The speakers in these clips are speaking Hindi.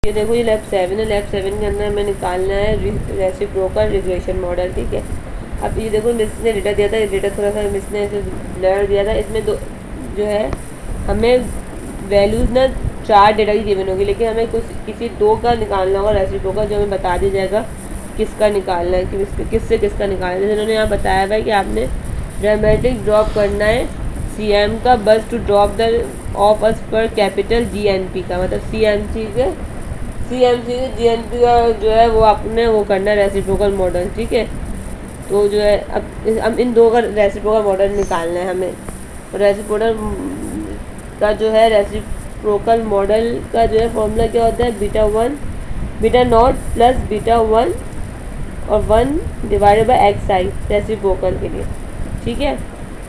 ये देखो ये लैब 7 है। लैब 7 के अंदर हमें निकालना है रेसिप्रोकल रिग्रेशन मॉडल, ठीक है। अब ये देखो इसने डेटा दिया था, ये डेटा थोड़ा सा इसने ऐसे ब्लर दिया था। इसमें दो जो है हमें वैल्यूज़ ना 4 डेटा की गिवन होगी, लेकिन हमें कुछ किसी 2 का निकालना होगा रेसिप्रोकल, जो हमें बता दिया जाएगा किसका निकालना है, किससे किसका निकालना है। इन्होंने यहाँ बताया हुआ है कि आपने ड्रामेटिक ड्रॉप करना है CM का बस to drop the off us पर कैपिटल GNP का, मतलब CMC के GNP का जो है वो आपने वो करना है रेसिप्रोकल मॉडल, ठीक है। तो जो है अब इन 2 का रेसिप्रोकल मॉडल निकालना है हमें। रेसिप्रोकल का जो है रेसिप्रोकल मॉडल का जो है फॉर्मूला क्या होता है, बीटा नॉट प्लस बीटा 1 और 1 डिवाइडेड बाई XI रेसिप्रोकल के लिए, ठीक है।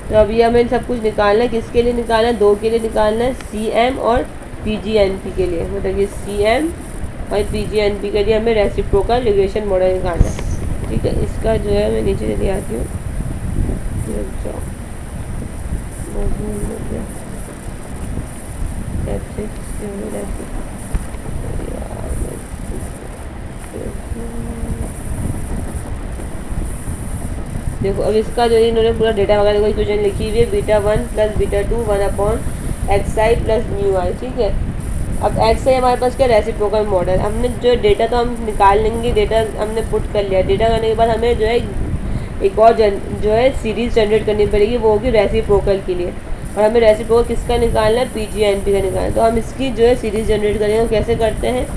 तो अभी हमें सब कुछ निकालना है, किसके लिए निकालना है, 2 के लिए निकालना है, CM और PGNP के लिए, मतलब ये CM और PGNP के लिए हमें रेसिप्रोकल रिग्रेशन मॉडल निकालना है, ठीक है। इसका जो है मैं नीचे चली आती हूँ, देखो अब इसका जो इन्होंने पूरा डेटा वगैरह कोई इक्वेशन लिखी हुई है, beta 1 plus beta 2 1/XI plus mu I, ठीक है। अब XI हमारे पास क्या रेसिप्रोकल मॉडल, हमने जो डेटा तो हम निकाल लेंगे, डेटा हमने पुट कर लिया। डेटा करने के बाद हमें जो है एक और जो है सीरीज़ जनरेट करनी पड़ेगी, वो होगी रेसिप्रोकल के लिए। और हमें रेसिप्रोकल किसका निकालना है, PGNP का निकालना है। तो हम इसकी जो है सीरीज़ जनरेट करेंगे, कैसे करते हैं,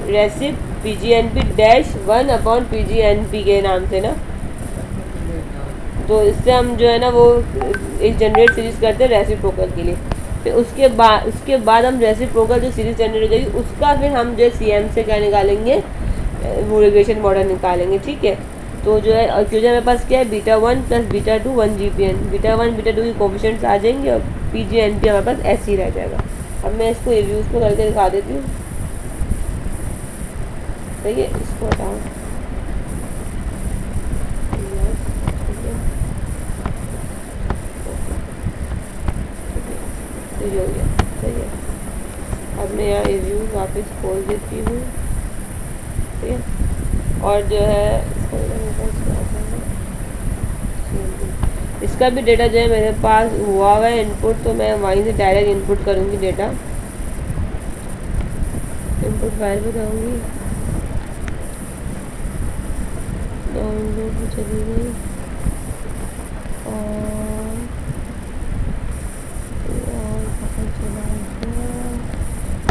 रेसिप PGNP डैश 1/PGNP के नाम से ना। तो इससे हम जो है ना वो एक जनरेट सीरीज़ करते हैं रेसिप्रोकल के लिए। फिर उसके बाद हम रेसिप्रोकल जो सीरीज़ जनरेट हो जाएगी उसका फिर हम जो है CM से क्या निकालेंगे, वो रिग्रेशन मॉडल निकालेंगे, ठीक है। तो जो है क्योंकि हमारे पास क्या है, beta 1 plus beta 2 1 GPN, beta 1 beta 2 के कोफिशिएंट्स आ जाएंगे और PGNP हमारे पास ऐसे ही रह जाएगा। अब मैं इसको रिव्यूज़ में करके दिखा देती हूँ, सही है। इसको हटाओ, सही हो गया, सही है। अब मैं यहाँ रिव्यू वापस खोल देती हूँ, ठीक है। और जो है इसका भी डेटा जो है मेरे पास हुआ है इनपुट, तो मैं वहीं से डायरेक्ट इनपुट करूँगी डेटा, इनपुट फाइल में जाऊँगी, डाउनलोड में चली गई और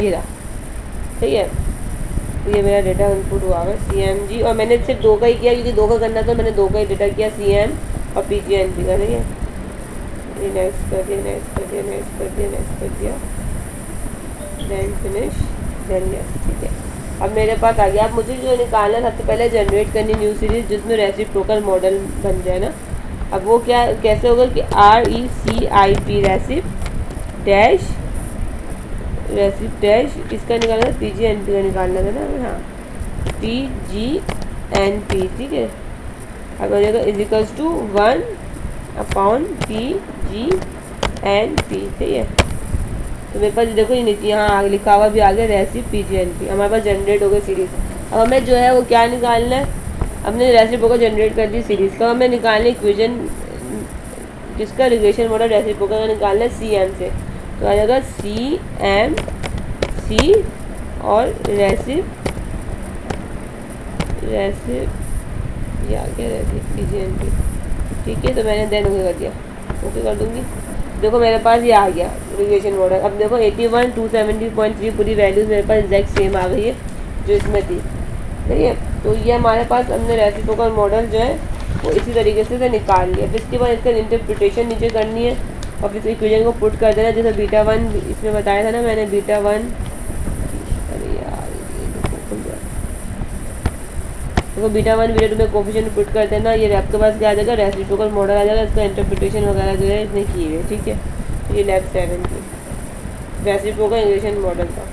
ये रहा, सही है। तो ये मेरा डेटा इनपुट हुआ है CMG, और मैंने सिर्फ 2 का ही किया क्योंकि 2 का करना था, मैंने 2 का ही डेटा किया, CM और PGNP का, सही है। ये नेक्स्ट कर दिया, नेक्स्ट कर दिया, नेक्स्ट कर दिया, नेक्स्ट कर दिया, देन फिनिश, देन यस, ठीक है। अब मेरे पास आ गया। अब मुझे जो निकालना है, सबसे पहले जनरेट करनी न्यू सीरीज़ जिसमें रेसिप्रोकल मॉडल बन जाए ना। अब वो क्या कैसे होगा कि RECIP रेसिप डैश किसका निकालना है, PGNP का निकालना था ना, हाँ PGNP, ठीक है। अब हो जाएगा इजिकल्स टू 1/PGNP, ठीक है। तो मेरे पास देखो ये नीचे यहाँ लिखा हुआ भी आ गया रेसिप PGNP, हमारे पास जनरेट हो गई सीरीज़। अब हमें जो है वो क्या निकालना है, हमने रेसिप्रोकल जनरेट कर दी सीरीज़ का, हमें निकालना इक्वेशन जिसका रिग्रेशन मॉडल रेसिप्रोकल का निकालना है CM से। तो आ जाएगा CMC और रेसिप PGNP, ठीक है। तो मैंने देन ओके कर दिया, ओके कर दूँगी। देखो मेरे पास ये आ गया रिग्रेशन मॉडल। अब देखो 81 270.3 पूरी वैल्यूज़ मेरे पास एग्जैक्ट सेम आ गई है जो इसमें थी, सही है। तो ये हमारे पास हमने रेसिप्रोकल मॉडल जो है वो इसी तरीके से निकाल लिया। फिर इसके बाद इसका इंटरप्रिटेशन नीचे करनी है और फिर इक्वेशन को पुट कर देना, जैसे बीटा 1 इसमें बताया था ना मैंने, बीटा 1, अरे यार देखो बीटा 1 बीटा 2 में कोफिशिएंट पुट कर देना, ये आपके पास क्या आ जाएगा, रेसिप्रोकल मॉडल आ जाएगा। इसका इंटरप्रिटेशन वगैरह जो है इसने की है, ठीक है। ये लैब 7 की रेसिप्रोकल रिग्रेशन मॉडल था।